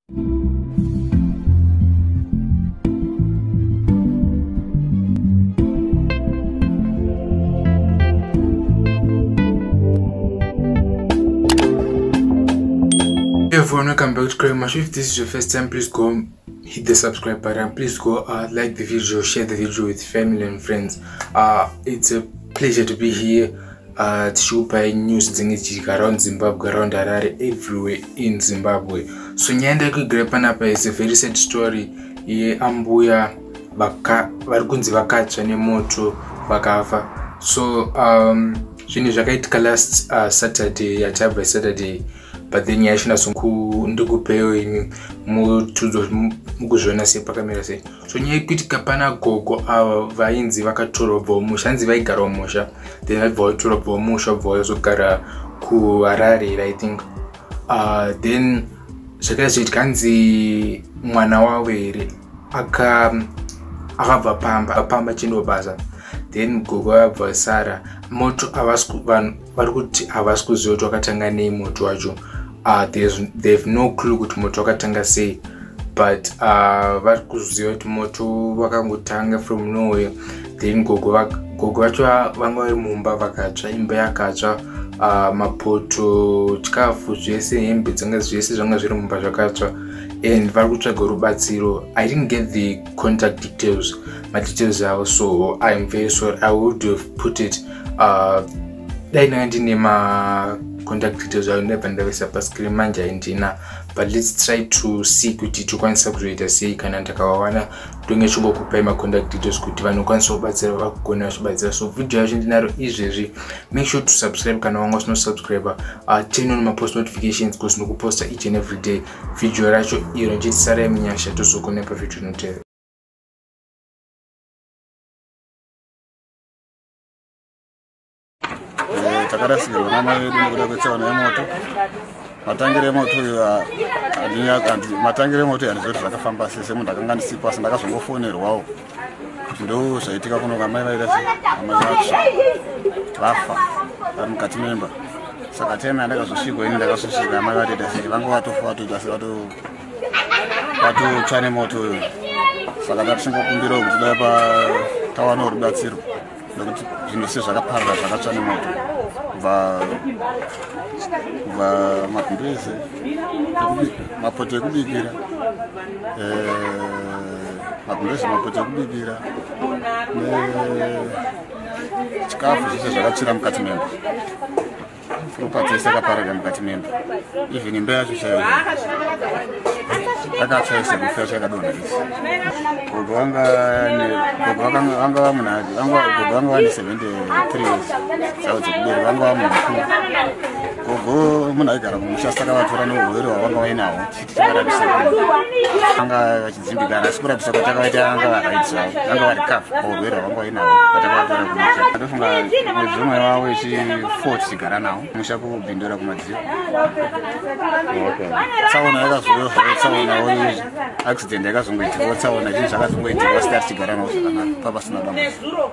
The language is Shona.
Hey everyone, welcome back to Craigmash. If this is your first time, please go hit the subscribe button. Please go like the video, share the video with family and friends. It's a pleasure to be here. Tishupa news dzingichitika around Zimbabwe, around Harare, everywhere in Zimbabwe. So nyanda kugrepa napa is a very sad story. Ye ambuya varikunzi vakatsva nemoto vakafa. So zvinhu zvakaitika last Saturday, yachabva Saturday. But then yashina sunku ndikupeyo ini mutudzo mukuzviona sei pakamira sei. So nyaya yekuitika pana gogo ava vainzi vakatorobva musha, hanzi vaigara musha, then vabva vatorobva musha vabva vazogara kuHarare I think. Then zvakazoitika hanzi mwana wavo here akabva pamba chindobasa. Then gogo vabva vasara moto vanhu vari kuti havasi kuziva kuti wakatanga nei moto wacho. They've no clue kuti moto wakatanga sei, but vari kuziva kuti moto wakangotanga from nowhere. Then gogo vacho vanga vari mumba vakatsva, imba yakatsva, mapoto, chikafu zvese, hembe dzanga zvese zvanga zviri mumba zvakatsva, and vari kutsvaga rubatsiro. I didn't get the contact details, my details avo, so I'm very sorry. I would have put it dai ndine ma contact details I never ndavisa pascreen manje indina, but let's try to see kuti tikwanisa kuzoita sei kana ndakawawana tonge chingokupai ma contact details kuti vanokwanisa kubatsira vakugona vachibatsira. So video yacho ndinaro izvezvi. Make sure to subscribe kana wanga usino subscribe, turn on my post notifications because ndikuposta each and every day video racho iro njetisara munyasha tozokona pa video inotevera. Takarasirwa namai vedu nekuda kwetsaona yemoto. Matangire emoto handizoti zvakafamba sese, munhu akanga ndisipo asi ndakazongofonerwawo ndo zvaitika kuno kwamai vaita amai vatsva vafa vari mukati memba. Saka time yandakazosvika ini ndakazosvika amai vatoita sei vanga vatofa vatotsva nemoto uyu. Saka tatichingokumbirawo kuti dai tawanawo rubatsiro nekuti zvinhu se zvakaparara zvakatsva nemoto kubva mabhimbeze, mapoto ekubikira, mapoto ekubikira nechikafu zvese zvakatsvira mukati memba. Property yese yakaparara mukati memba. Even imba yacho chaiyo yakatsva yese, kufa yacho yakadonha isi. Gogo vanga vane 73 years dzavo dzekuberi, vanga vamunhu mukuru. Gogo munhu aigara kumusha, saka vatora neurwere hwavanga vainahwo tichivarabisa vanga vachidzimbikana, asi kurabisa kwatakaita vanga varaiti zvavo, vanga vari kafu paurwere hwavanga vainahwo patakavatора kumusha. Ndofunga mwedzi umwe wavo wechi4 tichigara nawo musha kubhindura kumadziro. Tsaona yakazovewo zvayo, tsaunawo accident yakazongoitikawo, tsaona chinhu zvakazongoitika, sika tichigara nawo zvakanaka papasina dambudziko.